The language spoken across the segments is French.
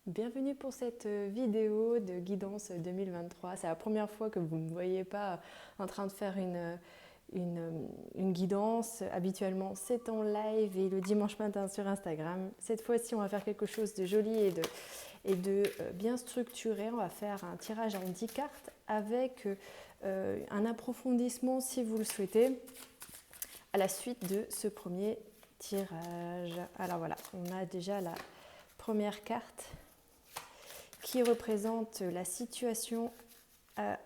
Bienvenue pour cette vidéo de guidance 2023. C'est la première fois que vous ne me voyez pas en train de faire une guidance. Habituellement, c'est en live et le dimanche matin sur Instagram. Cette fois-ci, on va faire quelque chose de joli et de bien structuré. On va faire un tirage en 10 cartes avec un approfondissement si vous le souhaitez à la suite de ce premier tirage. Alors voilà, on a déjà la première carte qui représente la situation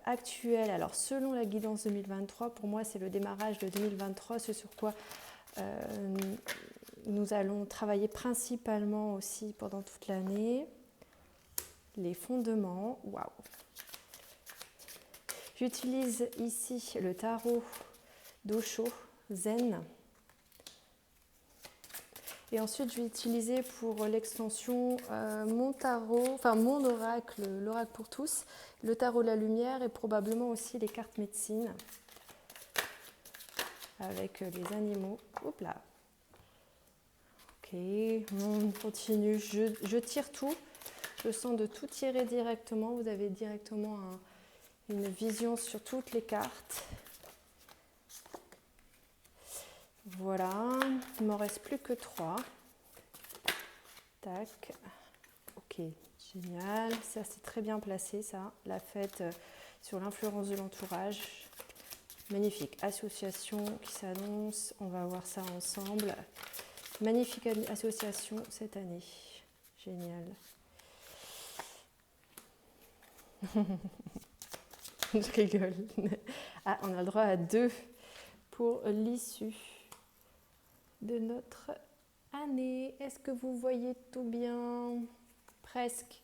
actuelle. Alors selon la guidance 2023, pour moi c'est le démarrage de 2023, ce sur quoi nous allons travailler principalement aussi pendant toute l'année. Les fondements, waouh. J'utilise ici le tarot d'Osho Zen. Et ensuite, je vais utiliser pour l'extension mon tarot, enfin mon oracle, l'oracle pour tous, le tarot de la lumière et probablement aussi les cartes médecine avec les animaux. Hop là. Ok, on continue. Je tire tout. Je sens de tout tirer directement. Vous avez directement une vision sur toutes les cartes. Voilà, il ne m'en reste plus que 3. Tac. Ok, génial. Ça, c'est très bien placé, ça. La fête sur l'influence de l'entourage. Magnifique. Association qui s'annonce. On va voir ça ensemble. Magnifique association cette année. Génial. Je rigole. Ah, on a le droit à 2 pour l'issue de notre année. Est-ce que vous voyez tout bien? Presque.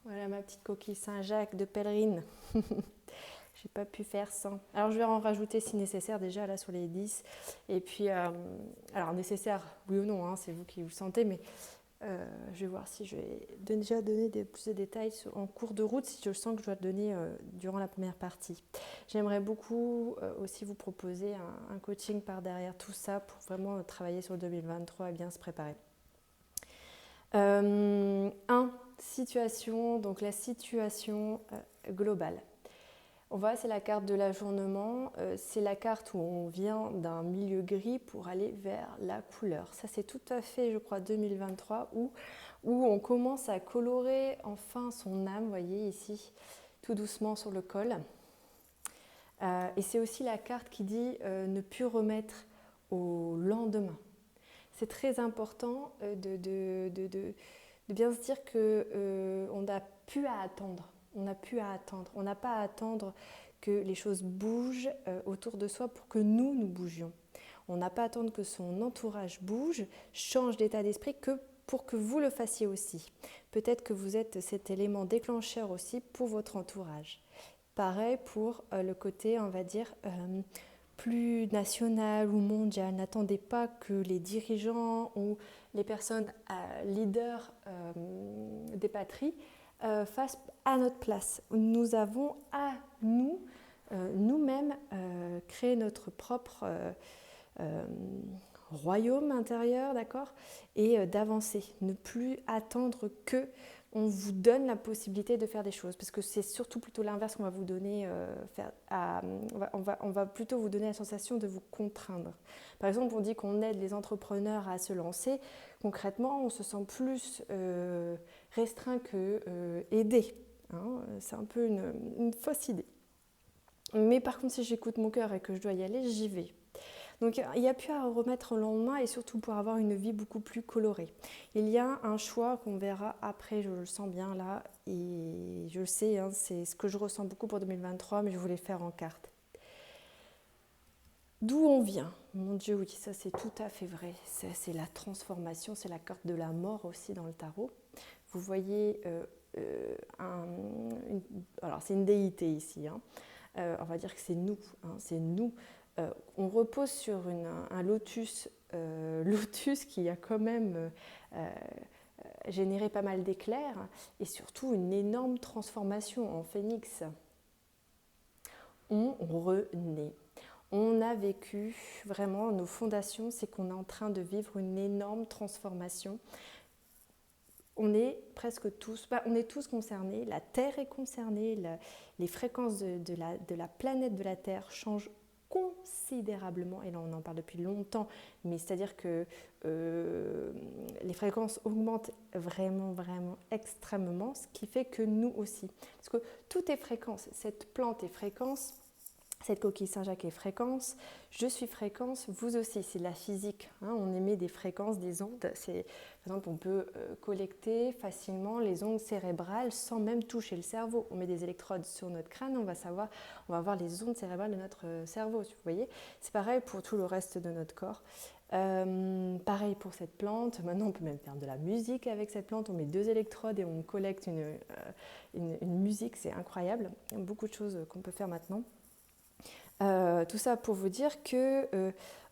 Voilà ma petite coquille Saint-Jacques de pèlerine. J'ai pas pu faire sans. Alors je vais en rajouter si nécessaire déjà là sur les 10. Et puis, alors nécessaire, oui ou non, hein, c'est vous qui vous le sentez, mais je vais voir si je vais déjà donner plus de détails en cours de route, si je sens que je dois le donner durant la première partie. J'aimerais beaucoup aussi vous proposer un coaching par derrière tout ça pour vraiment travailler sur le 2023 et bien se préparer. Situation, donc la situation globale. On voit, c'est la carte de l'ajournement, c'est la carte où on vient d'un milieu gris pour aller vers la couleur. Ça, c'est tout à fait, je crois, 2023, où on commence à colorer enfin son âme, vous voyez ici, tout doucement sur le col. Et c'est aussi la carte qui dit ne plus remettre au lendemain. C'est très important de bien se dire qu'on n'a plus à attendre. On n'a plus à attendre. On n'a pas à attendre que les choses bougent autour de soi pour que nous bougions. On n'a pas à attendre que son entourage bouge, change d'état d'esprit que pour que vous le fassiez aussi. Peut-être que vous êtes cet élément déclencheur aussi pour votre entourage. Pareil pour le côté, on va dire, plus national ou mondial. N'attendez pas que les dirigeants ou les personnes leaders des patries fassent à notre place. Nous avons à nous-mêmes créer notre propre royaume intérieur, d'accord, et d'avancer. Ne plus attendre que on vous donne la possibilité de faire des choses, parce que c'est surtout plutôt l'inverse qu'on va vous donner. On va plutôt vous donner la sensation de vous contraindre. Par exemple, on dit qu'on aide les entrepreneurs à se lancer. Concrètement, on se sent plus restreint que aidé. Hein. C'est un peu une fausse idée. Mais par contre, si j'écoute mon cœur et que je dois y aller, j'y vais. Donc il n'y a plus à remettre au lendemain et surtout pour avoir une vie beaucoup plus colorée. Il y a un choix qu'on verra après, je le sens bien là, et je le sais, hein, c'est ce que je ressens beaucoup pour 2023, mais je voulais faire en carte. D'où on vient? Mon Dieu, oui, ça c'est tout à fait vrai. C'est la transformation, c'est la carte de la mort aussi dans le tarot. Vous voyez, alors c'est une déité ici, hein. On va dire que c'est nous, hein, c'est nous. On repose sur un lotus qui a quand même généré pas mal d'éclairs et surtout une énorme transformation en phénix. On renaît. On a vécu vraiment, nos fondations, c'est qu'on est en train de vivre une énorme transformation. on est presque tous, on est tous concernés, la Terre est concernée, les fréquences de la planète de la Terre changent considérablement, et là on en parle depuis longtemps, mais c'est-à-dire que les fréquences augmentent vraiment extrêmement, ce qui fait que nous aussi, parce que tout est fréquence, cette plante est fréquence, cette coquille Saint-Jacques est fréquence, je suis fréquence, vous aussi, c'est de la physique, hein, on émet des fréquences, des ondes, par exemple on peut collecter facilement les ondes cérébrales sans même toucher le cerveau, on met des électrodes sur notre crâne, on va voir les ondes cérébrales de notre cerveau, vous voyez, c'est pareil pour tout le reste de notre corps. Pareil pour cette plante, maintenant on peut même faire de la musique avec cette plante, on met 2 électrodes et on collecte une musique, c'est incroyable, il y a beaucoup de choses qu'on peut faire maintenant. Tout ça pour vous dire qu'il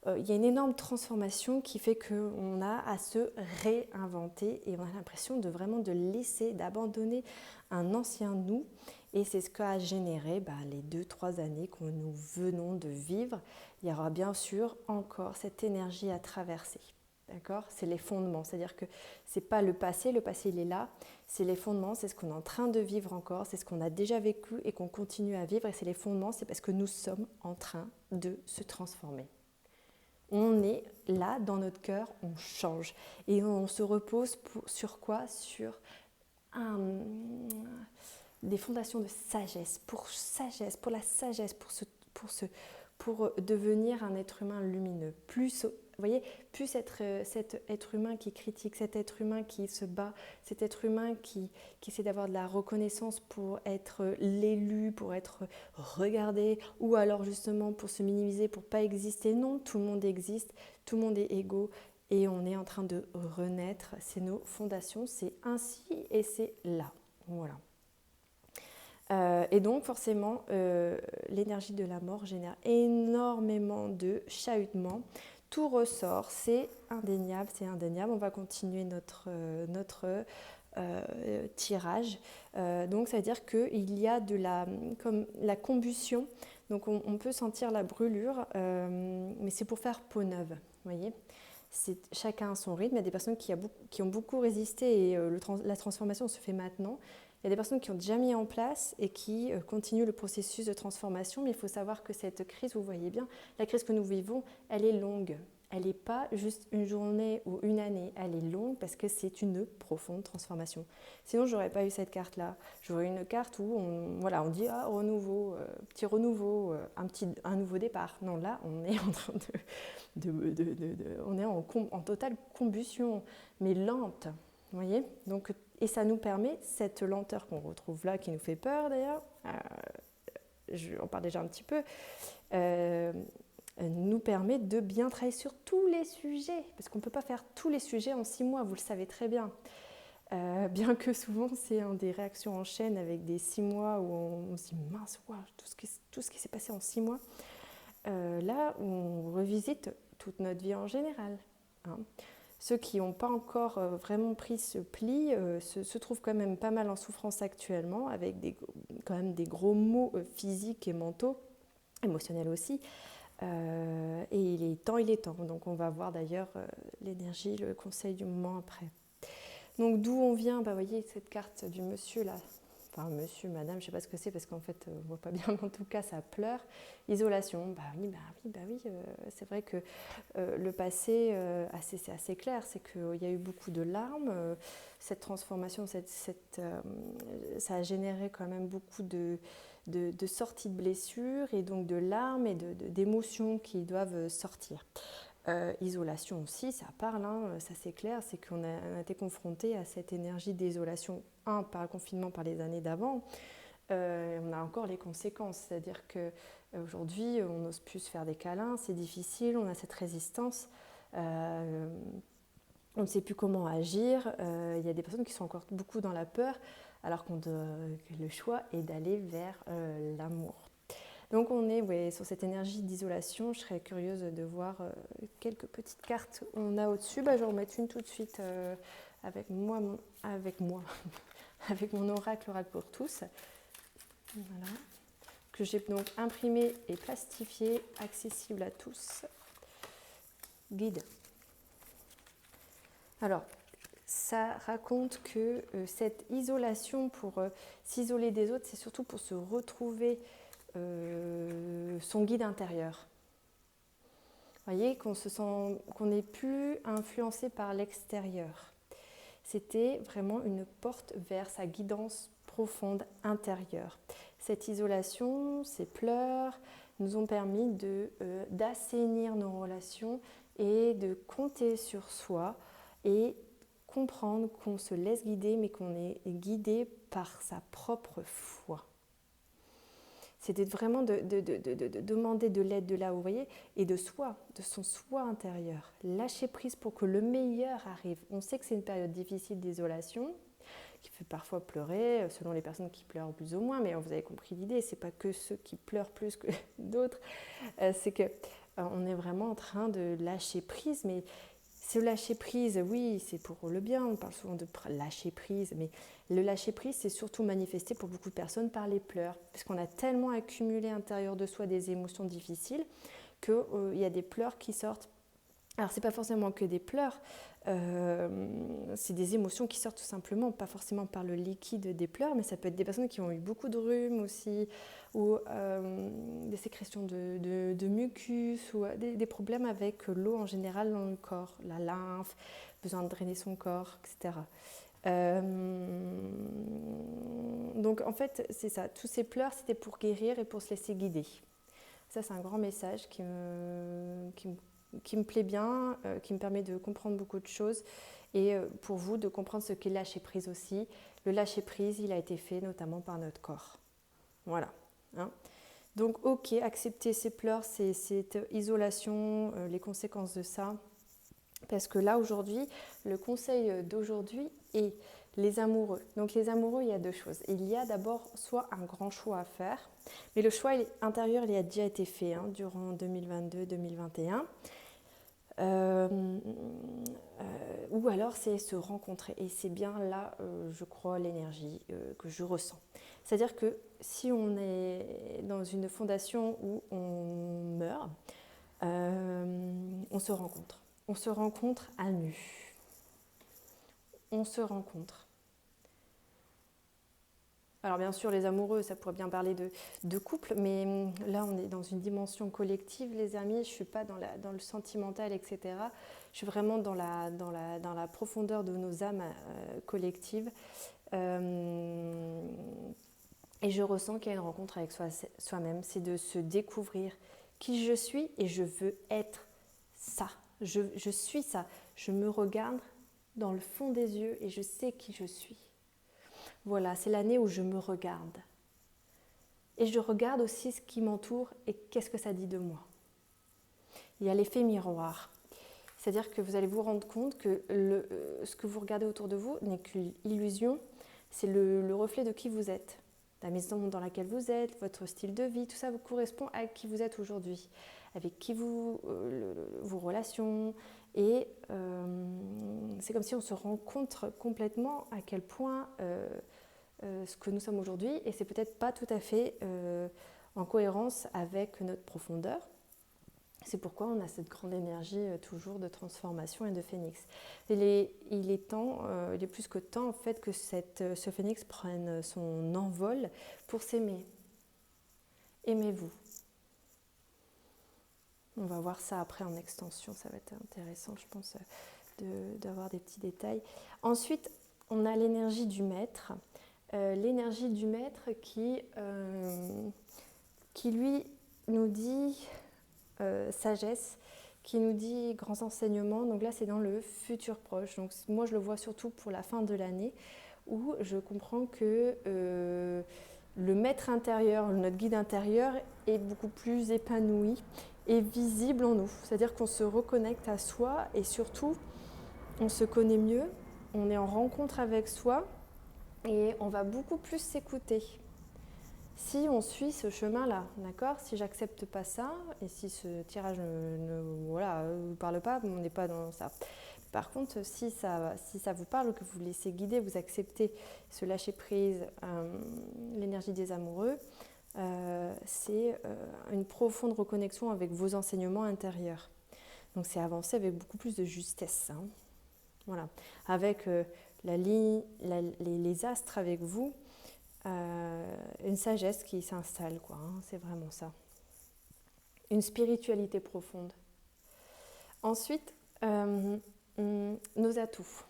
y a une énorme transformation qui fait qu'on a à se réinventer et on a l'impression de vraiment de laisser, d'abandonner un ancien nous, et c'est ce qu'a généré les 2-3 années que nous venons de vivre. Il y aura bien sûr encore cette énergie à traverser. D'accord ? C'est les fondements, c'est-à-dire que ce n'est pas le passé il est là, c'est les fondements, c'est ce qu'on est en train de vivre encore, c'est ce qu'on a déjà vécu et qu'on continue à vivre, et c'est les fondements, c'est parce que nous sommes en train de se transformer. On est là, dans notre cœur, on change, et on se repose sur quoi ? Sur des fondations de sagesse, pour la sagesse, pour devenir un être humain lumineux, vous voyez, plus cet être humain qui critique, cet être humain qui se bat, cet être humain qui essaie d'avoir de la reconnaissance pour être l'élu, pour être regardé, ou alors justement pour se minimiser, pour ne pas exister. Non, tout le monde existe, tout le monde est égaux, et on est en train de renaître. C'est nos fondations, c'est ainsi et c'est là. Voilà. Et donc forcément, l'énergie de la mort génère énormément de chahutements. Tout ressort, c'est indéniable. On va continuer notre tirage. Donc ça veut dire qu'il y a comme la combustion. Donc on peut sentir la brûlure, mais c'est pour faire peau neuve, vous voyez. Chacun a son rythme. Il y a des personnes qui ont beaucoup résisté et la transformation se fait maintenant. Il y a des personnes qui ont déjà mis en place et qui continuent le processus de transformation, mais il faut savoir que cette crise, vous voyez bien, la crise que nous vivons, elle est longue. Elle n'est pas juste une journée ou une année, elle est longue parce que c'est une profonde transformation. Sinon, je n'aurais pas eu cette carte-là. J'aurais eu une carte où on dit renouveau, petit renouveau, un nouveau départ. Non, là, on est en train on est en totale combustion, mais lente. Vous voyez ? Donc, et ça nous permet, cette lenteur qu'on retrouve là, qui nous fait peur d'ailleurs, j'en parle déjà un petit peu, nous permet de bien travailler sur tous les sujets, parce qu'on ne peut pas faire tous les sujets en 6 mois, vous le savez très bien. Bien que souvent c'est des réactions en chaîne avec des 6 mois où on se dit mince, wow, tout ce qui s'est passé en 6 mois. Là, on revisite toute notre vie en général. Hein. Ceux qui n'ont pas encore vraiment pris ce pli se trouvent quand même pas mal en souffrance actuellement, avec quand même des gros maux physiques et mentaux, émotionnels aussi. Et il est temps. Donc on va voir d'ailleurs l'énergie, le conseil du moment après. Donc d'où on vient, vous voyez cette carte du monsieur là. Enfin, monsieur, madame, je ne sais pas ce que c'est parce qu'en fait, on ne voit pas bien, mais en tout cas, ça pleure. Isolation, oui, c'est vrai que le passé, c'est assez clair, c'est qu'il y a eu beaucoup de larmes. Cette transformation, ça a généré quand même beaucoup de sorties de blessures et donc de larmes et d'émotions qui doivent sortir. Isolation aussi, ça parle, hein, ça c'est clair, c'est qu'on a été confronté à cette énergie d'isolation, par le confinement, par les années d'avant. On a encore les conséquences, c'est-à-dire qu'aujourd'hui, on n'ose plus se faire des câlins, c'est difficile, on a cette résistance, on ne sait plus comment agir, il y a des personnes qui sont encore beaucoup dans la peur, alors que le choix est d'aller vers l'amour. Donc on est sur cette énergie d'isolation. Je serais curieuse de voir quelques petites cartes on a au-dessus. Je vais en remettre une tout de suite avec mon oracle pour tous. Voilà. Que j'ai donc imprimé et plastifié, accessible à tous. Guide. Alors, ça raconte que cette isolation pour s'isoler des autres, c'est surtout pour se retrouver son guide intérieur. Vous voyez, qu'on n'est plus influencé par l'extérieur. C'était vraiment une porte vers sa guidance profonde intérieure. Cette isolation, ces pleurs nous ont permis d'assainir nos relations et de compter sur soi et comprendre qu'on se laisse guider, mais qu'on est guidé par sa propre foi. C'était vraiment de demander de l'aide de là où vous voyez, et de soi, de son soi intérieur. Lâcher prise pour que le meilleur arrive. On sait que c'est une période difficile d'isolation, qui fait parfois pleurer, selon les personnes qui pleurent plus ou moins, mais vous avez compris l'idée, c'est pas que ceux qui pleurent plus que d'autres, c'est que on est vraiment en train de lâcher prise, mais ce lâcher prise, oui, c'est pour le bien, on parle souvent de lâcher prise, mais le lâcher prise, c'est surtout manifesté pour beaucoup de personnes par les pleurs, parce qu'on a tellement accumulé à l'intérieur de soi des émotions difficiles qu'il y a des pleurs qui sortent. Alors, c'est pas forcément que des pleurs, c'est des émotions qui sortent tout simplement, pas forcément par le liquide des pleurs, mais ça peut être des personnes qui ont eu beaucoup de rhume aussi, ou des sécrétions de mucus, ou des problèmes avec l'eau en général dans le corps, la lymphe, besoin de drainer son corps, etc. Donc en fait, c'est ça, tous ces pleurs, c'était pour guérir et pour se laisser guider. Ça, c'est un grand message qui me plaît bien, qui me permet de comprendre beaucoup de choses et pour vous de comprendre ce qu'est lâcher prise aussi. Le lâcher prise, il a été fait notamment par notre corps. Voilà. Hein. Donc ok, accepter ces pleurs, cette isolation, les conséquences de ça. Parce que là aujourd'hui, le conseil d'aujourd'hui est les amoureux. Donc les amoureux, il y a deux choses. Il y a d'abord soit un grand choix à faire, mais le choix intérieur, il a déjà été fait durant 2022-2021. Ou alors c'est se rencontrer et c'est bien là je crois l'énergie que je ressens, c'est-à-dire que si on est dans une fondation où on meurt, on se rencontre à nu, on se rencontre. Alors bien sûr, les amoureux, ça pourrait bien parler de couple, mais là, on est dans une dimension collective, les amis. Je ne suis pas dans le sentimental, etc. Je suis vraiment dans la profondeur de nos âmes collectives. Et je ressens qu'il y a une rencontre avec soi-même. C'est de se découvrir qui je suis et je veux être ça. Je suis ça. Je me regarde dans le fond des yeux et je sais qui je suis. Voilà, c'est l'année où je me regarde. Et je regarde aussi ce qui m'entoure et qu'est-ce que ça dit de moi. Il y a l'effet miroir. C'est-à-dire que vous allez vous rendre compte que ce que vous regardez autour de vous n'est qu'une illusion. C'est le reflet de qui vous êtes. La maison dans laquelle vous êtes, votre style de vie, tout ça vous correspond à qui vous êtes aujourd'hui. Avec qui vos relations. Et c'est comme si on se rencontre complètement à quel point ce que nous sommes aujourd'hui, et c'est peut-être pas tout à fait en cohérence avec notre profondeur. C'est pourquoi on a cette grande énergie toujours de transformation et de phénix. Il est plus que temps en fait que ce phénix prenne son envol pour s'aimer. Aimez-vous. On va voir ça après en extension, ça va être intéressant, je pense, d'avoir des petits détails. Ensuite, on a l'énergie du maître. L'énergie du maître qui lui nous dit sagesse, qui nous dit grands enseignements. Donc là, c'est dans le futur proche. Donc moi, je le vois surtout pour la fin de l'année, où je comprends que le maître intérieur, notre guide intérieur, est beaucoup plus épanoui et visible en nous. C'est-à-dire qu'on se reconnecte à soi et surtout, on se connaît mieux, on est en rencontre avec soi et on va beaucoup plus s'écouter. Si on suit ce chemin-là, d'accord ? Si j'accepte pas ça, et si ce tirage ne parle pas, on n'est pas dans ça. Par contre, si ça vous parle, que vous vous laissez guider, vous acceptez ce lâcher-prise, l'énergie des amoureux, c'est une profonde reconnexion avec vos enseignements intérieurs. Donc c'est avancer avec beaucoup plus de justesse. Voilà, avec les astres avec vous, une sagesse qui s'installe, quoi, hein, c'est vraiment ça. Une spiritualité profonde. Ensuite, nos atouts.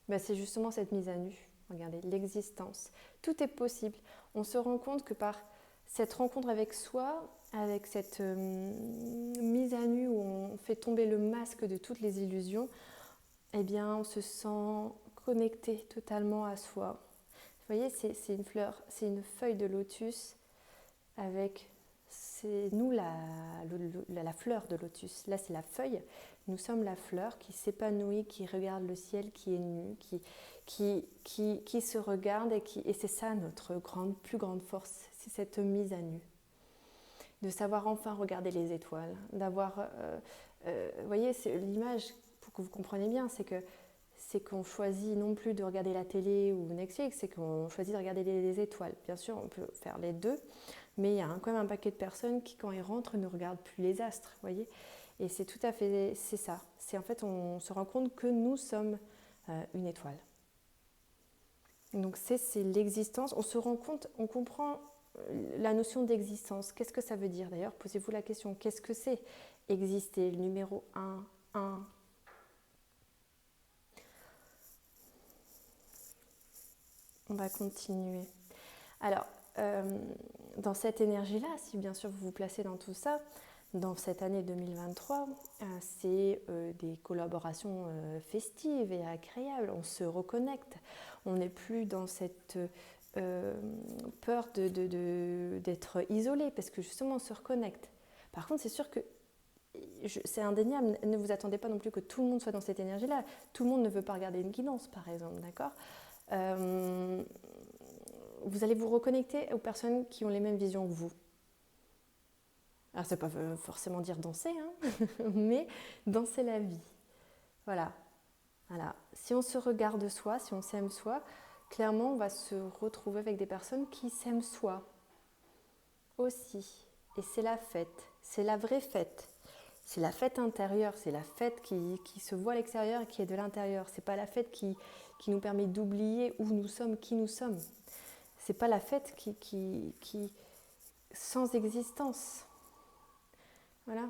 Ben, c'est justement cette mise à nu. Regardez, l'existence. Tout est possible. On se rend compte que par cette rencontre avec soi, avec cette mise à nu où on fait tomber le masque de toutes les illusions, eh bien, on se sent connecté totalement à soi. Vous voyez, c'est une fleur, c'est une feuille de lotus avec, c'est nous la fleur de lotus. Là, c'est la feuille. Nous sommes la fleur qui s'épanouit, qui regarde le ciel, qui est nue, qui se regarde et c'est ça notre plus grande force, c'est cette mise à nu. De savoir enfin regarder les étoiles, d'avoir, vous voyez, c'est l'image, pour que vous compreniez bien, c'est qu'on choisit non plus de regarder la télé ou Netflix, c'est qu'on choisit de regarder les étoiles. Bien sûr, on peut faire les deux, mais il y a quand même un paquet de personnes qui, quand ils rentrent, ne regardent plus les astres, vous voyez. Et c'est tout à fait, c'est ça. C'est en fait, on se rend compte que nous sommes une étoile. Donc c'est l'existence. On se rend compte, on comprend la notion d'existence. Qu'est-ce que ça veut dire d'ailleurs? Posez-vous la question. Qu'est-ce que c'est exister? Le numéro 1. On va continuer. Alors, dans cette énergie-là, si bien sûr vous vous placez dans tout ça, dans cette année 2023, c'est des collaborations festives et agréables. On se reconnecte. On n'est plus dans cette peur d'être isolé, parce que justement on se reconnecte. Par contre, c'est sûr que c'est indéniable, ne vous attendez pas non plus que tout le monde soit dans cette énergie-là. Tout le monde ne veut pas regarder une guidance, par exemple, d'accord? Vous allez vous reconnecter aux personnes qui ont les mêmes visions que vous. Alors ça ne veut pas forcément dire danser, hein, mais danser la vie. Voilà. Si on se regarde soi, si on s'aime soi, clairement on va se retrouver avec des personnes qui s'aiment soi aussi. Et c'est la fête, c'est la vraie fête. C'est la fête intérieure, c'est la fête qui se voit à l'extérieur et qui est de l'intérieur. C'est pas la fête qui nous permet d'oublier où nous sommes, qui nous sommes. C'est pas la fête qui sans existence. Voilà.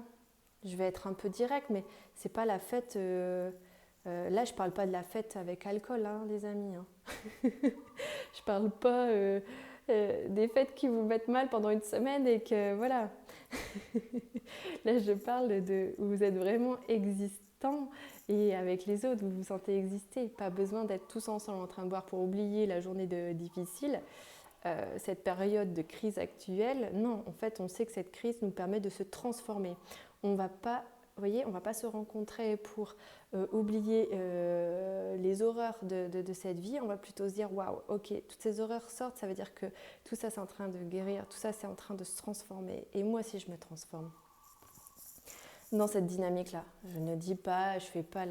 Je vais être un peu directe, mais c'est pas la fête. Là, je parle pas de la fête avec alcool, hein, les amis. Hein. Je parle pas des fêtes qui vous mettent mal pendant une semaine et que voilà. Là, je parle de où vous êtes vraiment existant et avec les autres, vous vous sentez exister. Pas besoin d'être tous ensemble en train de boire pour oublier la journée difficile. Cette période de crise actuelle, non, en fait, on sait que cette crise nous permet de se transformer. On va pas, vous voyez, on va pas se rencontrer pour oublier les horreurs de cette vie. On va plutôt se dire, waouh, ok, toutes ces horreurs sortent, ça veut dire que tout ça c'est en train de guérir, tout ça c'est en train de se transformer. Et moi aussi, je me transforme dans cette dynamique-là. Je ne dis pas, je fais pas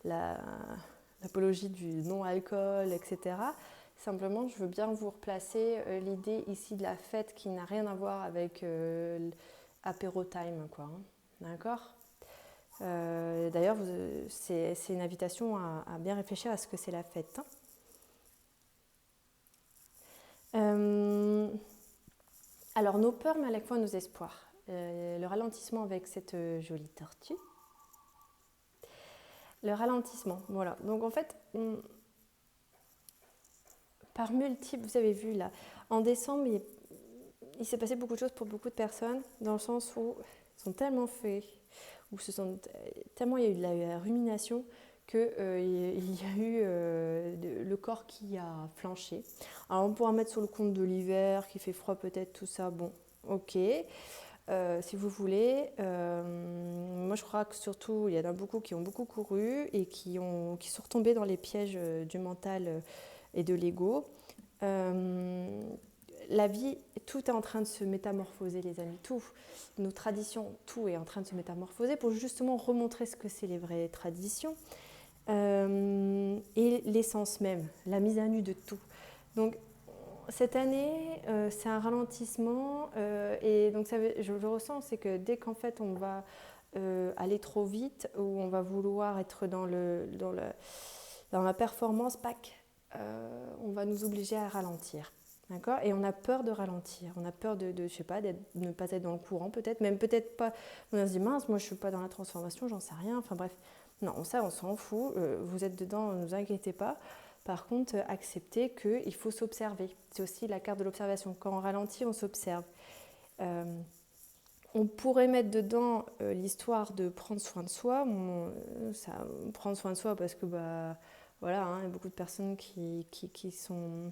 l'apologie du non-alcool, etc. Simplement, je veux bien vous replacer l'idée ici de la fête qui n'a rien à voir avec l'apéro time, quoi. Hein. D'accord ? D'ailleurs, c'est une invitation à bien réfléchir à ce que c'est la fête. Hein. Alors, nos peurs, mais à la fois nos espoirs. Le ralentissement avec cette jolie tortue. Le ralentissement, voilà. Donc, en fait... par multiples, vous avez vu là, en décembre, il s'est passé beaucoup de choses pour beaucoup de personnes, dans le sens où ils sont tellement faits, tellement il y a eu de la rumination qu'il y a eu le corps qui a flanché. Alors on pourra mettre sur le compte de l'hiver, qui fait froid peut-être, tout ça, bon, ok. Si vous voulez, moi je crois que surtout il y en a beaucoup qui ont beaucoup couru et qui sont retombés dans les pièges du mental et de l'ego. La vie, tout est en train de se métamorphoser, les amis, tout. Nos traditions, tout est en train de se métamorphoser pour justement remontrer ce que c'est les vraies traditions et l'essence même, la mise à nu de tout. Donc cette année, c'est un ralentissement et donc je le ressens, c'est que dès qu'en fait on va aller trop vite, où on va vouloir être dans la performance, on va nous obliger à ralentir. D'accord ? Et on a peur de ralentir, on a peur je sais pas, de ne pas être dans le courant peut-être, même peut-être pas. On se dit mince, moi je suis pas dans la transformation, j'en sais rien, enfin bref. Non, ça on s'en fout, vous êtes dedans, ne vous inquiétez pas. Par contre, acceptez qu'il faut s'observer. C'est aussi la carte de l'observation. Quand on ralentit, on s'observe. On pourrait mettre dedans l'histoire de prendre soin de soi. Prendre soin de soi parce que voilà, il y a beaucoup de personnes qui sont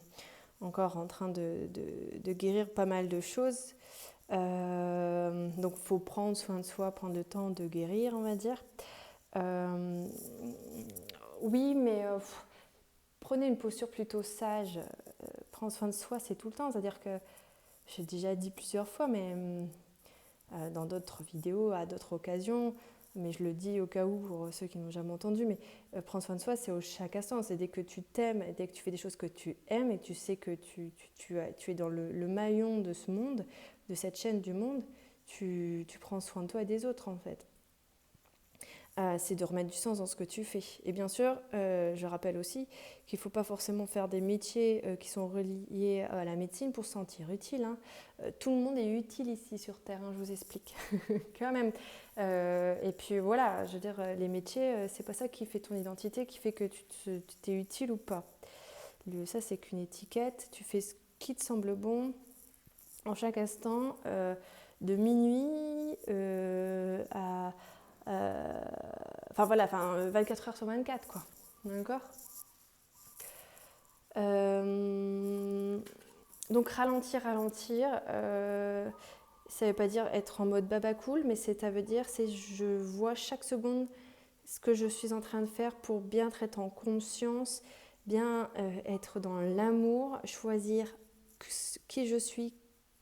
encore en train de guérir pas mal de choses. Donc il faut prendre soin de soi, prendre le temps de guérir, on va dire. Oui, mais prenez une posture plutôt sage. Prendre soin de soi, c'est tout le temps. C'est-à-dire que j'ai déjà dit plusieurs fois, mais dans d'autres vidéos, à d'autres occasions, mais je le dis au cas où pour ceux qui n'ont jamais entendu, mais prendre soin de soi, c'est au chaque instant. C'est dès que tu t'aimes, dès que tu fais des choses que tu aimes et que tu sais que tu es dans le maillon de ce monde, de cette chaîne du monde, tu prends soin de toi et des autres en fait. C'est de remettre du sens dans ce que tu fais. Et bien sûr, je rappelle aussi qu'il ne faut pas forcément faire des métiers qui sont reliés à la médecine pour se sentir utile. Hein. Tout le monde est utile ici sur Terre, hein, je vous explique quand même. Et puis voilà, je veux dire, les métiers, c'est pas ça qui fait ton identité, qui fait que tu t'es utile ou pas. Ça, c'est qu'une étiquette. Tu fais ce qui te semble bon en chaque instant, de minuit à... Enfin voilà, 24 heures sur 24, quoi. D'accord ? Donc ralentir, ça ne veut pas dire être en mode baba cool, mais ça veut dire je vois chaque seconde ce que je suis en train de faire pour bien être en conscience, bien être dans l'amour, choisir qui je suis,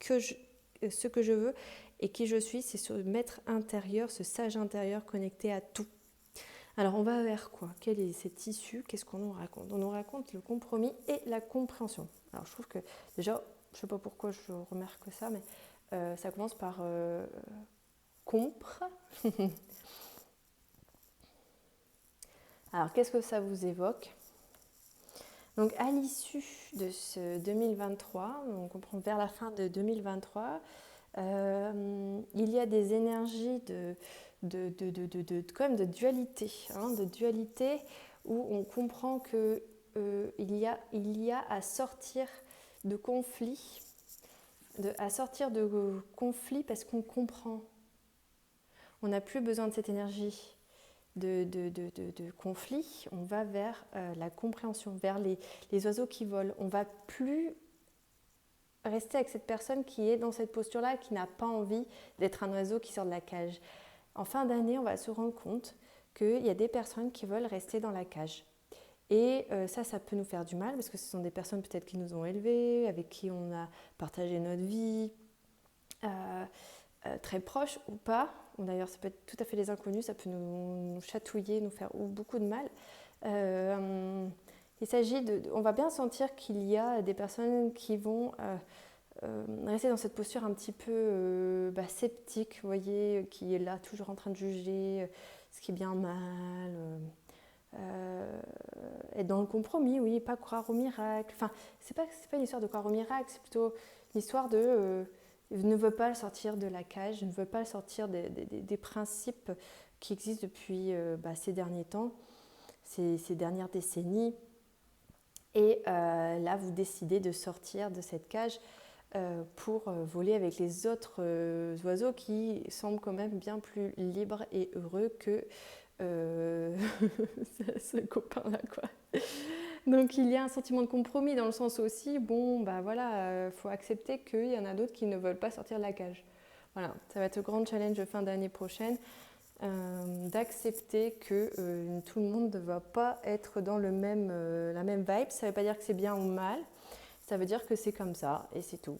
ce que je veux. Et qui je suis, c'est ce maître intérieur, ce sage intérieur connecté à tout. Alors on va vers quoi ? Quelle est cette issue ? Qu'est-ce qu'on nous raconte ? On nous raconte le compromis et la compréhension. Alors je trouve que déjà, je ne sais pas pourquoi je remarque ça, mais ça commence par compre. Alors qu'est-ce que ça vous évoque ? Donc à l'issue de ce 2023, on comprend vers la fin de 2023, il y a des énergies quand même de dualité, hein, de dualité où on comprend que il y a à sortir de conflits, parce qu'on comprend. On n'a plus besoin de cette énergie de conflit, on va vers la compréhension, vers les oiseaux qui volent. On ne va plus rester avec cette personne qui est dans cette posture-là, qui n'a pas envie d'être un oiseau qui sort de la cage. En fin d'année, on va se rendre compte qu'il y a des personnes qui veulent rester dans la cage. Et ça peut nous faire du mal, parce que ce sont des personnes peut-être qui nous ont élevés, avec qui on a partagé notre vie, très proches ou pas. D'ailleurs, ça peut être tout à fait des inconnus, ça peut nous chatouiller, nous faire beaucoup de mal. Il s'agit on va bien sentir qu'il y a des personnes qui vont rester dans cette posture un petit peu sceptique, vous voyez, qui est là toujours en train de juger ce qui est bien mal, être dans le compromis, oui, pas croire au miracle. Enfin, c'est pas une histoire de croire au miracle, c'est plutôt une histoire de ne veut pas sortir de la cage, ne veut pas sortir des principes qui existent depuis ces derniers temps, ces dernières décennies. Et là, vous décidez de sortir de cette cage pour voler avec les autres oiseaux qui semblent quand même bien plus libres et heureux que ce copain-là, quoi. Donc il y a un sentiment de compromis dans le sens aussi, faut accepter qu'il y en a d'autres qui ne veulent pas sortir de la cage. Voilà, ça va être le grand challenge de fin d'année prochaine. D'accepter que tout le monde ne va pas être dans la même vibe. Ça ne veut pas dire que c'est bien ou mal, ça veut dire que c'est comme ça et c'est tout.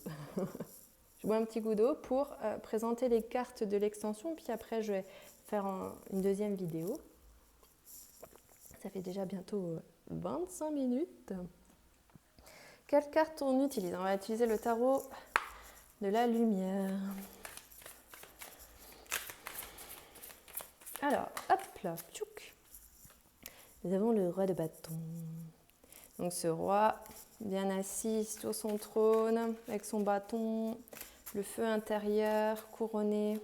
Je bois un petit coup d'eau pour présenter les cartes de l'extension, puis après je vais faire une deuxième vidéo. Ça fait déjà bientôt 25 minutes. Quelle carte on utilise ? On va utiliser le tarot de la lumière. Alors, hop là, tchouk. Nous avons le roi de bâton. Donc ce roi, bien assis sur son trône, avec son bâton, le feu intérieur, couronné.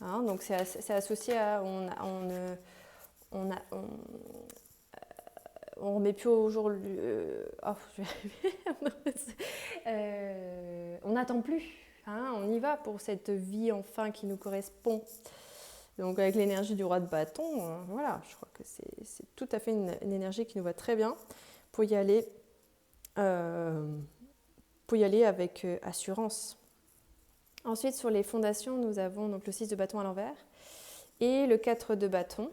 Hein, donc c'est associé à... On remet plus au jour... on n'attend plus. Hein, on y va pour cette vie enfin qui nous correspond. Donc avec l'énergie du roi de bâton, voilà, je crois que c'est tout à fait une énergie qui nous va très bien pour y aller avec assurance. Ensuite, sur les fondations, nous avons donc le 6 de bâton à l'envers et le 4 de bâton,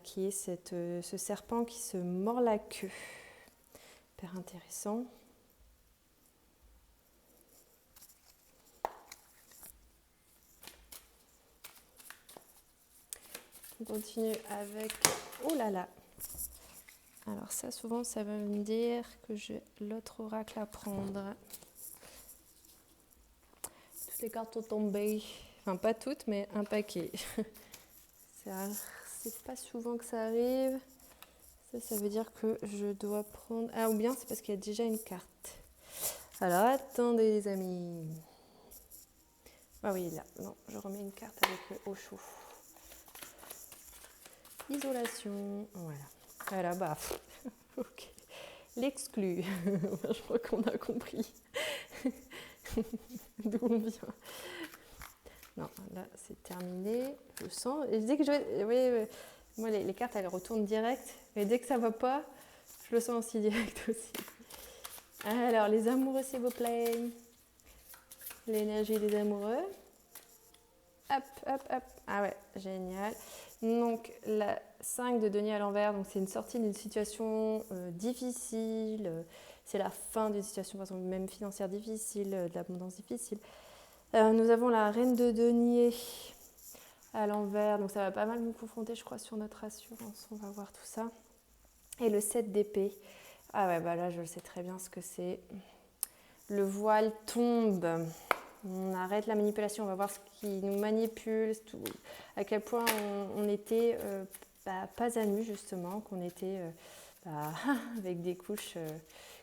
qui est ce serpent qui se mord la queue. Hyper intéressant. On continue avec... Oh là là! Alors ça, souvent, ça veut me dire que j'ai l'autre oracle à prendre. Toutes les cartes ont tombé. Enfin, pas toutes, mais un paquet. C'est pas souvent que ça arrive. Ça veut dire que je dois prendre... Ah, ou bien c'est parce qu'il y a déjà une carte. Alors, attendez les amis. Ah oui, là. Non, je remets une carte avec au chaud. Isolation. Voilà. Voilà, bah... Ok. L'exclu. Je crois qu'on a compris d'où on vient. Non, là, c'est terminé. Je sens... Et dès que je... Oui, moi, les cartes, elles retournent direct. Et dès que ça va pas, je le sens aussi direct aussi. Alors, les amoureux, s'il vous plaît. L'énergie des amoureux. Hop, hop, hop. Ah ouais, génial. Donc, la 5 de denier à l'envers, donc c'est une sortie d'une situation difficile. C'est la fin d'une situation, par exemple, même financière difficile, de l'abondance difficile. Nous avons la reine de denier à l'envers, donc ça va pas mal nous confronter, je crois, sur notre assurance. On va voir tout ça. Et le 7 d'épée. Ah ouais, bah là, je le sais très bien ce que c'est. Le voile tombe. On arrête la manipulation, on va voir ce qui nous manipule, à quel point on était pas à nu justement, qu'on était avec des couches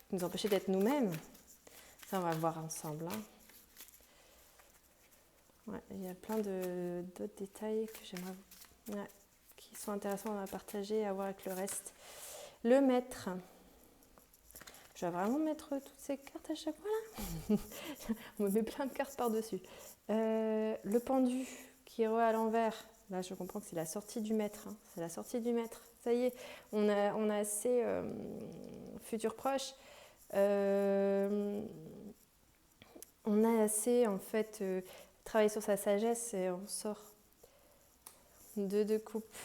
qui nous empêchaient d'être nous-mêmes. Ça, on va voir ensemble. Hein. Ouais, il y a plein d'autres détails que j'aimerais, qui sont intéressants à partager et à voir avec le reste. Le maître. Je vais vraiment mettre toutes ces cartes à chaque fois là. On me met plein de cartes par-dessus. Le pendu qui est à l'envers. Là, je comprends que c'est la sortie du maître. Hein. C'est la sortie du maître. Ça y est, on a assez futur proche. On a assez, en fait, travaillé sur sa sagesse et on sort de coupe.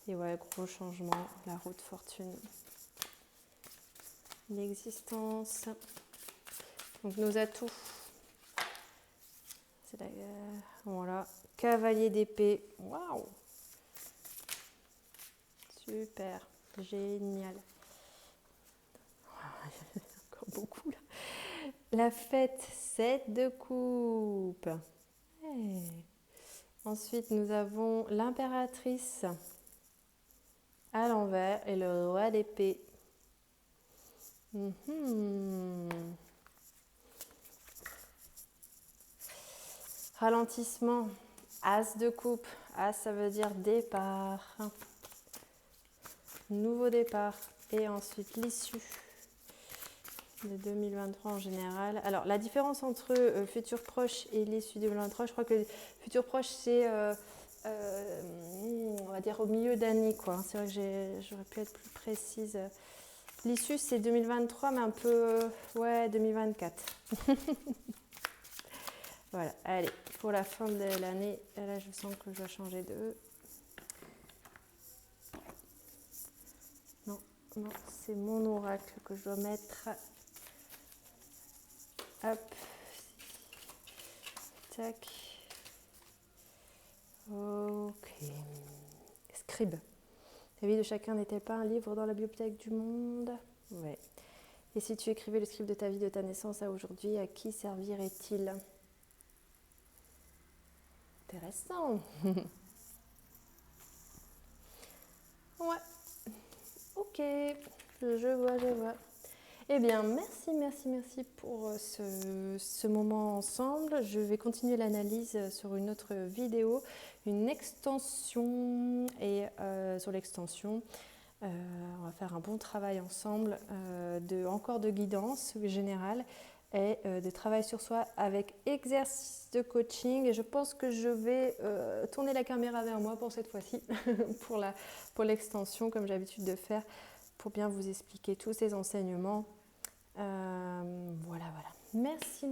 Et ouais, gros changement, la roue de fortune. L'existence. Donc nos atouts. C'est la... Voilà. Cavalier d'épée. Waouh! Super. Génial. Encore beaucoup là. La fête, 7 de coupe. Hey. Ensuite, nous avons l'impératrice à l'envers et le roi d'épée. Ralentissement, as de coupe. As, ça veut dire départ. Nouveau départ. Et ensuite l'issue de 2023 en général. Alors, la différence entre futur proche et l'issue de 2023, je crois que futur proche, c'est, on va dire, au milieu d'année, quoi. C'est vrai que j'aurais pu être plus précise. L'issue, c'est 2023, mais un peu, 2024. Voilà, allez, pour la fin de l'année, là, je sens que je dois changer de... Non, c'est mon oracle que je dois mettre. Hop. Tac. Ok. Scribe. La vie de chacun n'est-elle pas un livre dans la bibliothèque du monde? Ouais. Et si tu écrivais le script de ta vie de ta naissance à aujourd'hui, à qui servirait-il? intéressant. Ouais, ok, je vois. Eh bien, merci pour ce moment ensemble. Je vais continuer l'analyse sur une autre vidéo, une extension. Et sur l'extension, on va faire un bon travail ensemble, encore de guidance générale et de travail sur soi avec exercice de coaching. Et je pense que je vais tourner la caméra vers moi pour cette fois-ci, pour l'extension, comme j'ai l'habitude de faire, pour bien vous expliquer tous ces enseignements. Voilà. Merci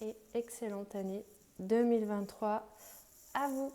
et excellente année 2023 à vous.